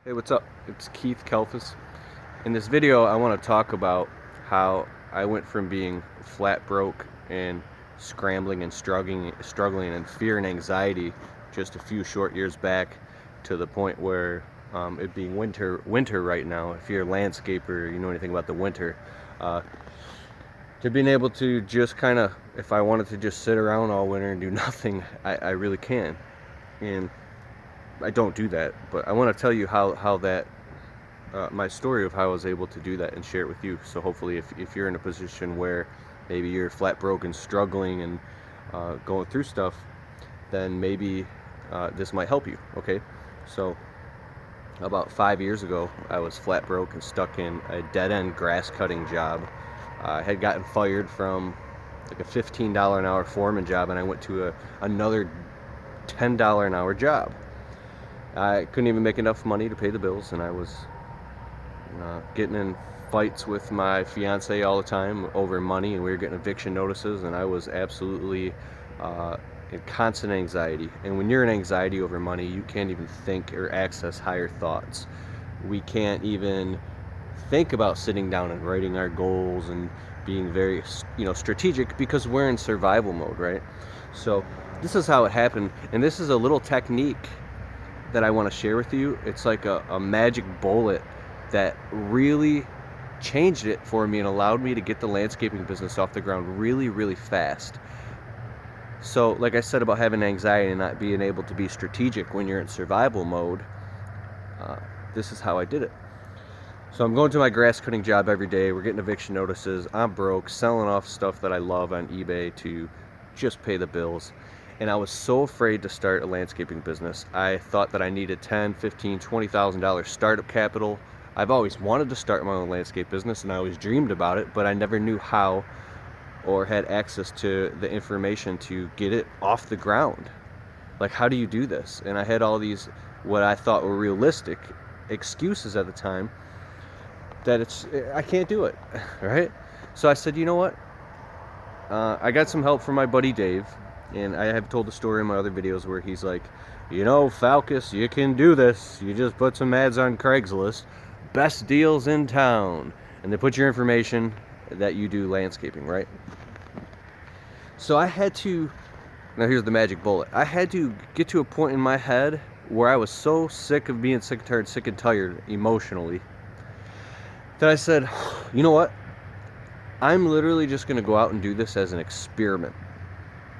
Hey, what's up? It's Keith Kelfis. In this video, I want to talk about how I went from being flat broke and scrambling and struggling and fear and anxiety just a few short years back to the point where it being winter right now. If you're a landscaper, you know anything about the winter, uh, to being able to just kind of, if I wanted to just sit around all winter and do nothing, I really can. And I don't do that, but I want to tell you how that my story of how I was able to do that and share it with you. So hopefully, if you're in a position where maybe you're flat broke and struggling and going through stuff, then maybe this might help you. Okay, so about 5 years ago, I was flat broke and stuck in a dead-end grass cutting job. I had gotten fired from like a $15 an hour foreman job, and I went to another $10 an hour job. I couldn't even make enough money to pay the bills, and I was getting in fights with my fiance all the time over money, and we were getting eviction notices, and I was absolutely in constant anxiety. And when you're in anxiety over money, you can't even think or access higher thoughts. We can't even think about sitting down and writing our goals and being very strategic, because we're in survival mode, right? So this is how it happened, and this is a little technique that I want to share with you. It's like a magic bullet that really changed it for me and allowed me to get the landscaping business off the ground really, really fast. So like I said about having anxiety and not being able to be strategic when you're in survival mode, this is how I did it. So I'm going to my grass cutting job every day. We're getting eviction notices. I'm broke, selling off stuff that I love on eBay to just pay the bills. And I was so afraid to start a landscaping business. I thought that I needed $10,000, $15,000, $20,000 startup capital. I've always wanted to start my own landscape business, and I always dreamed about it, but I never knew how or had access to the information to get it off the ground. Like, how do you do this? And I had all these, what I thought were realistic excuses at the time, that I can't do it, right? So I said, you know what? I got some help from my buddy Dave. And I have told the story in my other videos where he's like, Falcus, you can do this. You just put some ads on Craigslist. Best deals in town. And they put your information that you do landscaping, right? So I had to, now here's the magic bullet. I had to get to a point in my head where I was so sick of being sick and tired emotionally, that I said, you know what? I'm literally just going to go out and do this as an experiment.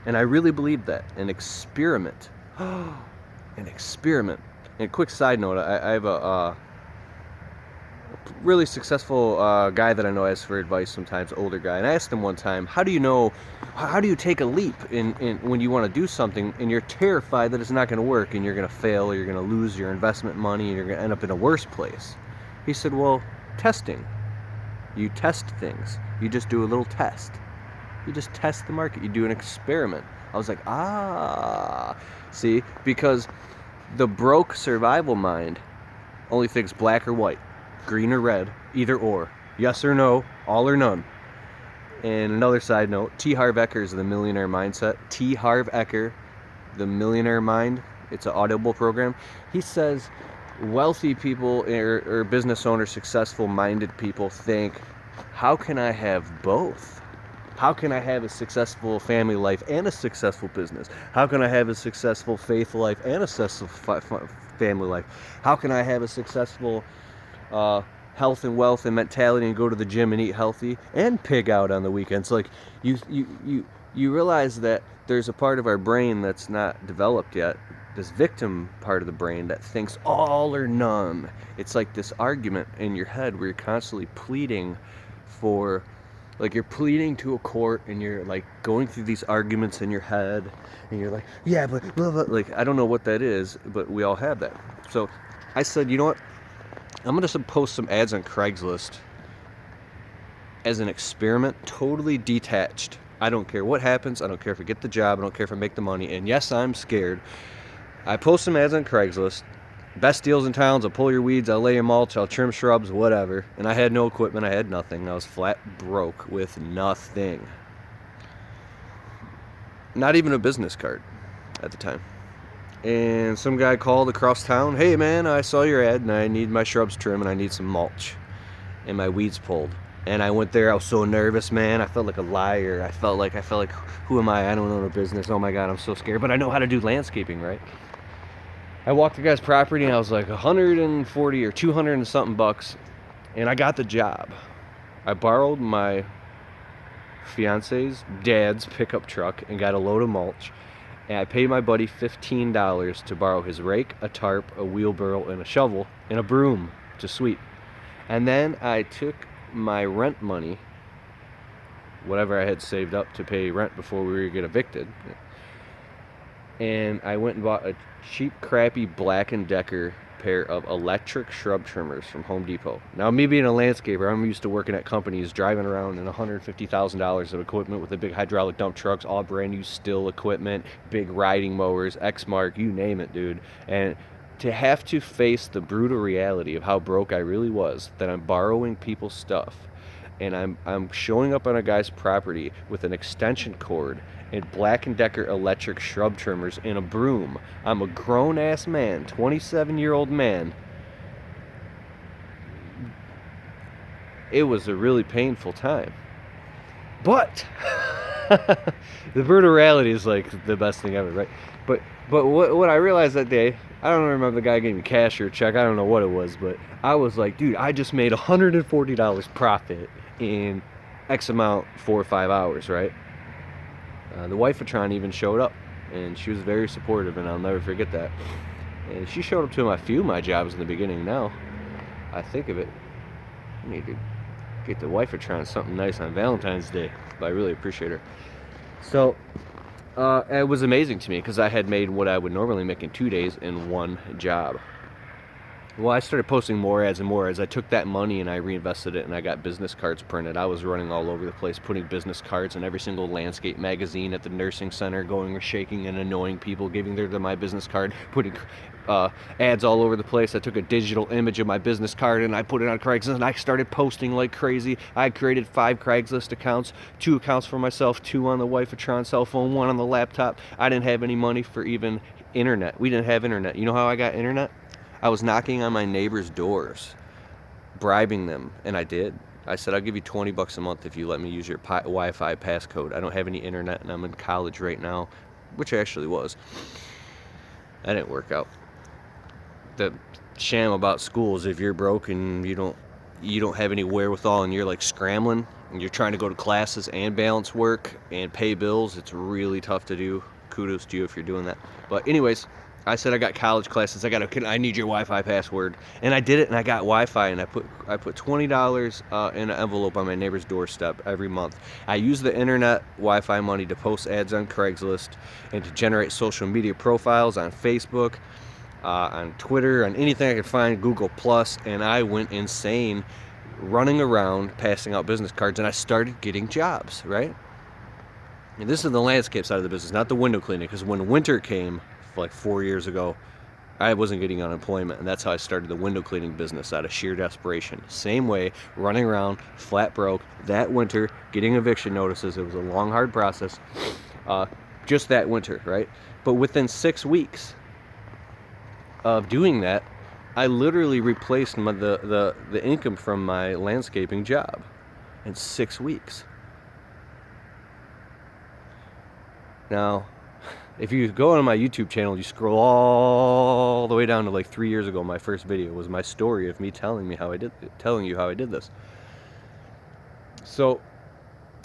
And I really believe that. An experiment. An experiment. And quick side note, I have a really successful guy that I know asks for advice sometimes, older guy. And I asked him one time, how do you take a leap in when you want to do something and you're terrified that it's not going to work and you're going to fail or you're going to lose your investment money and you're going to end up in a worse place? He said, well, testing. You test things. You just do a little test. You just test the market. You do an experiment. I was like, see, because the broke survival mind only thinks black or white, green or red, either or, yes or no, all or none. And another side note, T. Harv Eker's The Millionaire Mindset. T. Harv Eker, The Millionaire Mind. It's an Audible program. He says wealthy people or business owners, successful-minded people think, how can I have both? How can I have a successful family life and a successful business? How can I have a successful faith life and a successful family life? How can I have a successful health and wealth and mentality and go to the gym and eat healthy and pig out on the weekends? Like, you realize that there's a part of our brain that's not developed yet, this victim part of the brain that thinks all or none. It's like this argument in your head where you're constantly pleading for, like, you're pleading to a court and you're like going through these arguments in your head and you're like, yeah, but blah, blah. Like, I don't know what that is, but we all have that. So I said, you know what? I'm going to post some ads on Craigslist as an experiment, totally detached. I don't care what happens. I don't care if I get the job. I don't care if I make the money. And yes, I'm scared. I post some ads on Craigslist. Best deals in towns. I'll pull your weeds. I'll lay your mulch. I'll trim shrubs, whatever. And I had no equipment. I had nothing. I was flat broke with nothing. Not even a business card at the time. and some guy called across town, "Hey man, I saw your ad and I need my shrubs trimmed and I need some mulch and my weeds pulled." And I went there. I was so nervous, man. I felt like a liar. I felt like, who am I? I don't know the business. Oh my God, I'm so scared. But I know how to do landscaping, right? I walked the guy's property and I was like 140 or 200 and something bucks, and I got the job. I borrowed my fiance's dad's pickup truck and got a load of mulch, and I paid my buddy $15 to borrow his rake, a tarp, a wheelbarrow, and a shovel, and a broom to sweep. And then I took my rent money, whatever I had saved up to pay rent before we were get evicted, and I went and bought a cheap, crappy Black & Decker pair of electric shrub trimmers from Home Depot. Now, me being a landscaper, I'm used to working at companies, driving around in $150,000 of equipment with the big hydraulic dump trucks, all brand new Stihl equipment, big riding mowers, Exmark, you name it, dude. And to have to face the brutal reality of how broke I really was, that I'm borrowing people's stuff, and I'm showing up on a guy's property with an extension cord and Black & Decker electric shrub trimmers and a broom. I'm a grown-ass man, 27-year-old man. It was a really painful time. But the brutal reality is like the best thing ever, right? But what I realized that day, I don't remember the guy gave me cash or a check, I don't know what it was, but I was like, dude, I just made $140 profit in X amount, 4 or 5 hours, right? The wife of Tron even showed up, and she was very supportive, and I'll never forget that. And she showed up to a few of my jobs in the beginning. Now I think of it, I need to get the wife of Tron something nice on Valentine's Day, but I really appreciate her. So it was amazing to me because I had made what I would normally make in 2 days in one job. Well, I started posting more ads and more ads. I took that money and I reinvested it, and I got business cards printed. I was running all over the place, putting business cards in every single landscape magazine at the nursing center, going shaking and annoying people, giving them my business card, putting ads all over the place. I took a digital image of my business card and I put it on Craigslist, and I started posting like crazy. I created 5 Craigslist accounts, 2 accounts for myself, 2 on the wife of Tron cell phone, 1 on the laptop. I didn't have any money for even internet. We didn't have internet. You know how I got internet? I was knocking on my neighbors' doors, bribing them, and I did. I said, I'll give you $20 a month if you let me use your Wi-Fi passcode. I don't have any internet, and I'm in college right now, which I actually was. That didn't work out. The sham about school is if you're broke and you don't have any wherewithal and you're like scrambling and you're trying to go to classes and balance work and pay bills, it's really tough to do. Kudos to you if you're doing that. But anyways, I said I got college classes. I need your Wi-Fi password, and I did it, and I got Wi-Fi, and I put $20 in an envelope on my neighbor's doorstep every month. I used the internet Wi-Fi money to post ads on Craigslist and to generate social media profiles on Facebook, on Twitter, on anything I could find, Google Plus, and I went insane running around passing out business cards, and I started getting jobs, right? And this is the landscape side of the business, not the window cleaning, because when winter came, like 4 years ago, I wasn't getting unemployment, and that's how I started the window cleaning business, out of sheer desperation. Same way, running around, flat broke, that winter, getting eviction notices. It was a long, hard process, just that winter, right? But within 6 weeks of doing that, I literally replaced the income from my landscaping job in 6 weeks. Now, if you go on my YouTube channel, you scroll all the way down to like 3 years ago, my first video was my story of me telling you how I did this. So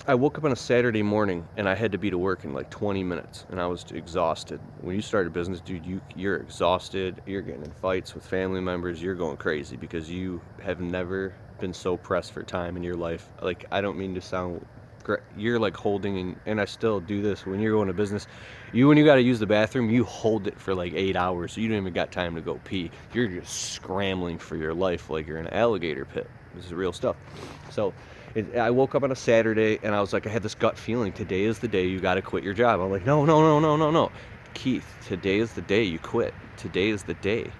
I woke up on a Saturday morning and I had to be to work in like 20 minutes, and I was exhausted. When you start a business, dude, you're exhausted. You're getting in fights with family members. You're going crazy because you have never been so pressed for time in your life. Like, I don't mean to sound great. You're like holding, and I still do this when you're going to business. When you got to use the bathroom, you hold it for like 8 hours. So you don't even got time to go pee. You're just scrambling for your life like you're in an alligator pit. This is real stuff. So I woke up on a Saturday and I was like, I had this gut feeling. Today is the day you got to quit your job. I'm like, no. Keith, today is the day you quit. Today is the day.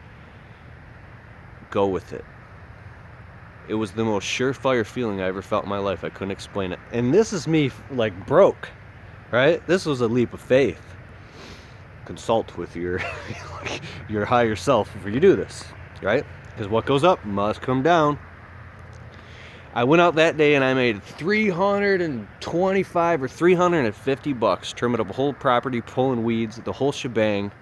Go with it. It was the most surefire feeling I ever felt in my life. I couldn't explain it. And this is me like broke, right? This was a leap of faith. consult with your your higher self before you do this, right? Because what goes up must come down. I went out that day and I made $325 or $350 trimming up a whole property, pulling weeds, the whole shebang.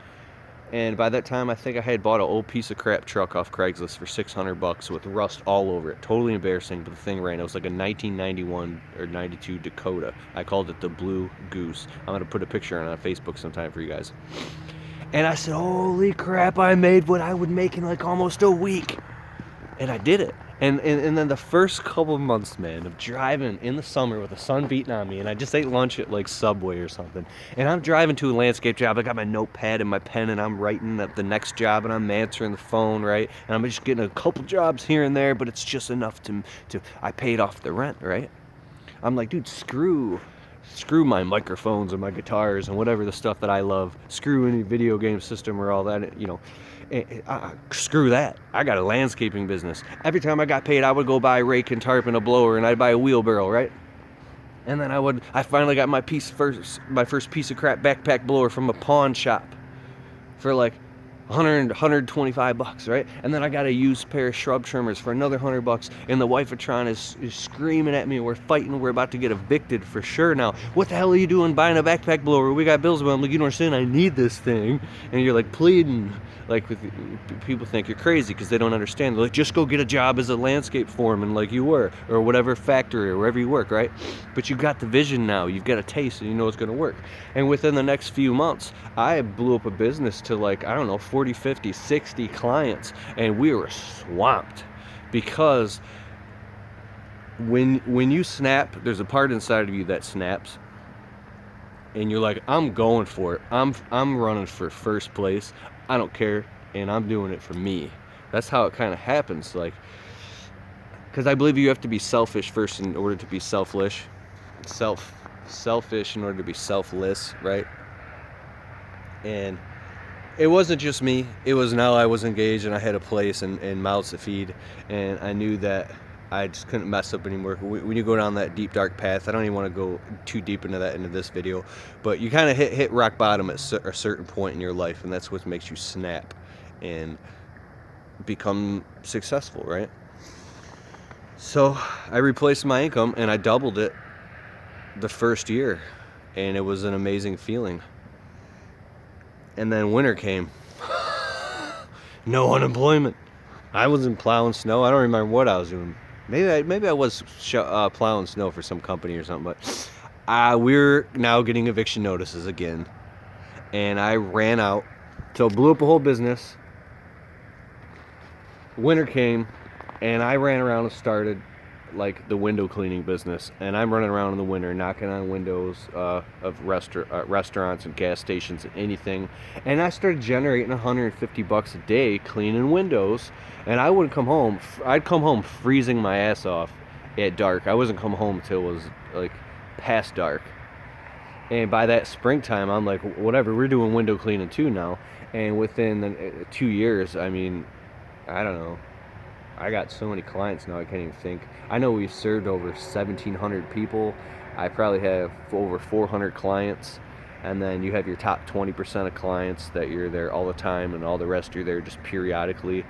And by that time, I think I had bought an old piece of crap truck off Craigslist for $600 with rust all over it. Totally embarrassing, but the thing ran. It was like a 1991 or 92 Dakota. I called it the Blue Goose. I'm going to put a picture on Facebook sometime for you guys. And I said, holy crap, I made what I would make in like almost a week. And I did it. And then the first couple of months, man, of driving in the summer with the sun beating on me, and I just ate lunch at like Subway or something, and I'm driving to a landscape job. I got my notepad and my pen, and I'm writing up the next job, and I'm answering the phone, right? And I'm just getting a couple jobs here and there, but it's just enough to I paid off the rent, right? I'm like, dude, screw my microphones and my guitars and whatever the stuff that I love. Screw any video game system or all that, you know. Screw that. I got a landscaping business. Every time I got paid, I would go buy a rake and tarp and a blower, and I'd buy a wheelbarrow, right? And then I finally got my first piece of crap backpack blower from a pawn shop for like $125, right? And then I got a used pair of shrub trimmers for another $100, and the wife of Tron is screaming at me. We're fighting. We're about to get evicted for sure now. What the hell are you doing buying a backpack blower? We got bills. I'm like, you don't understand, I need this thing. And you're like pleading. Like, people think you're crazy because they don't understand. They're like, just go get a job as a landscape foreman like you were, or whatever factory or wherever you work, right? But you got the vision now. You've got a taste, and you know it's going to work. And within the next few months, I blew up a business to like, I don't know, 40, 50, 60 clients, and we were swamped because when you snap, there's a part inside of you that snaps, and you're like, I'm going for it. I'm running for first place. I don't care, and I'm doing it for me. That's how it kind of happens, like, because I believe you have to be selfish first in order to be selfish in order to be selfless, right? And it wasn't just me. It was now I was engaged, and I had a place and mouths to feed, and I knew that I just couldn't mess up anymore. When you go down that deep, dark path, I don't even want to go too deep into this video, but you kind of hit rock bottom at a certain point in your life, and that's what makes you snap and become successful, right? So I replaced my income, and I doubled it the first year, and it was an amazing feeling. And then winter came. No unemployment. I wasn't plowing snow. I don't remember what I was doing. Maybe I was plowing snow for some company or something, but we're now getting eviction notices again. And I ran out, so blew up a whole business. Winter came, and I ran around and started like the window cleaning business. And I'm running around in the winter, knocking on windows of restaurants and gas stations and anything. And I started generating $150 a day cleaning windows. And I wouldn't come home. I'd come home freezing my ass off at dark. I wasn't come home until it was like past dark. And by that springtime, I'm like, whatever, we're doing window cleaning too now. And within 2 years, I mean, I don't know. I got so many clients now I can't even think. I know we've served over 1,700 people. I probably have over 400 clients. And then you have your top 20% of clients that you're there all the time, and all the rest you're there just periodically.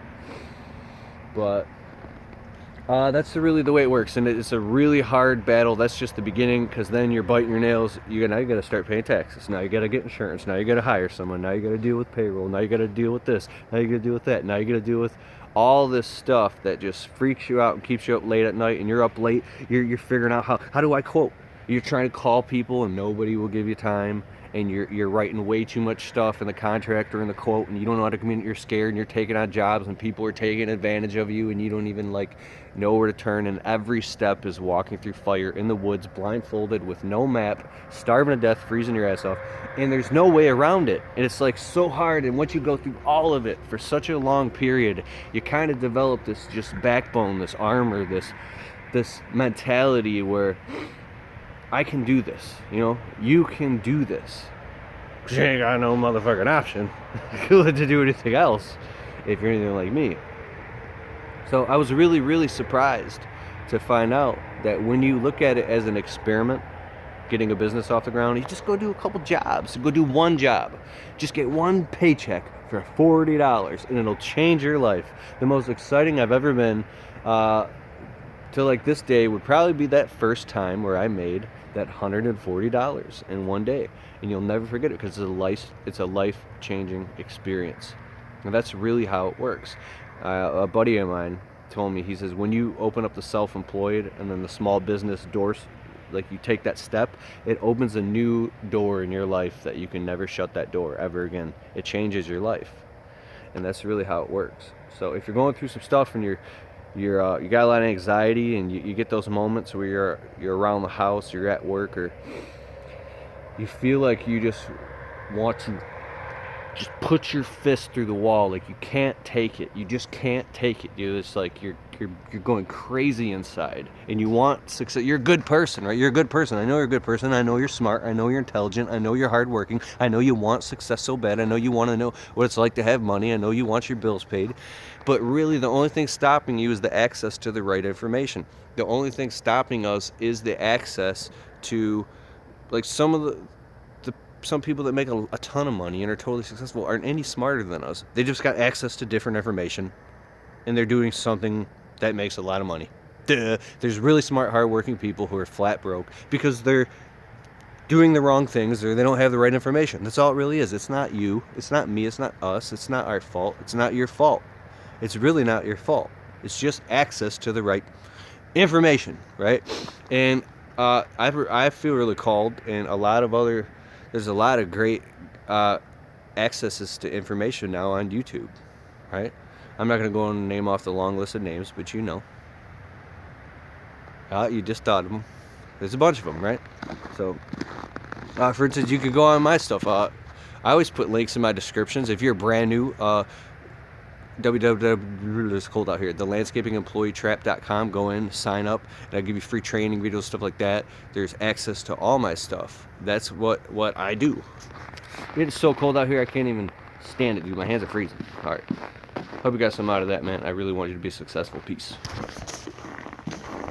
But that's really the way it works, and it's a really hard battle. That's just the beginning, because then you're biting your nails. Now you got to start paying taxes. Now you got to get insurance. Now you got to hire someone. Now you got to deal with payroll. Now you got to deal with this. Now you got to deal with that. Now you got to deal with all this stuff that just freaks you out and keeps you up late at night, and you're up late. You're figuring out how do I quote. You're trying to call people, and nobody will give you time. And you're writing way too much stuff in the contract or in the quote, and you don't know how to communicate. You're scared, and you're taking on jobs, and people are taking advantage of you, and you don't even know where to turn. And every step is walking through fire in the woods, blindfolded, with no map, starving to death, freezing your ass off, and there's no way around it. And it's like so hard. And once you go through all of it for such a long period, you kind of develop this just backbone, this armor, this mentality where I can do this, you can do this. Cause you ain't got no motherfucking option to do anything else if you're anything like me. So I was really, really surprised to find out that when you look at it as an experiment, getting a business off the ground, you just go do a couple jobs. Go do one job. Just get one paycheck for $40, and it'll change your life. The most exciting I've ever been to like this day would probably be that first time where I made that $140 in one day, and you'll never forget it because it's a life-changing experience. And that's really how it works. A buddy of mine told me, he says, when you open up the self-employed and then the small business doors, like you take that step, it opens a new door in your life that you can never shut that door ever again. It changes your life, and that's really how it works. So if you're going through some stuff and you got a lot of anxiety, and you get those moments where you're around the house, you're at work, or you feel like you just want to just put your fist through the wall, like you can't take it, you just can't take it, dude. It's like you're going crazy inside, and you want success. You're a good person, right? You're a good person. I know you're a good person. I know you're smart. I know you're intelligent. I know you're hardworking. I know you want success so bad. I know you want to know what it's like to have money. I know you want your bills paid. But really, the only thing stopping you is the access to the right information. The only thing stopping us is the access to, like, some people that make a ton of money and are totally successful aren't any smarter than us. They just got access to different information, and they're doing something that makes a lot of money. Duh. There's really smart, hardworking people who are flat broke because they're doing the wrong things, or they don't have the right information. That's all it really is. It's not you. It's not me. It's not us. It's not our fault. It's not your fault. It's really not your fault. It's just access to the right information, right? And I feel really called, and there's a lot of great accesses to information now on YouTube, right? I'm not going to go and name off the long list of names, but you know. You just thought of them. There's a bunch of them, right? So, for instance, you could go on my stuff. I always put links in my descriptions. If you're brand new, it's cold out here, thelandscapingemployeetrap.com. Go in, sign up, and I'll give you free training videos, stuff like that. There's access to all my stuff. That's what I do. It's so cold out here, I can't even stand it, dude. My hands are freezing. All right. Hope you got some out of that, man. I really want you to be successful. Peace.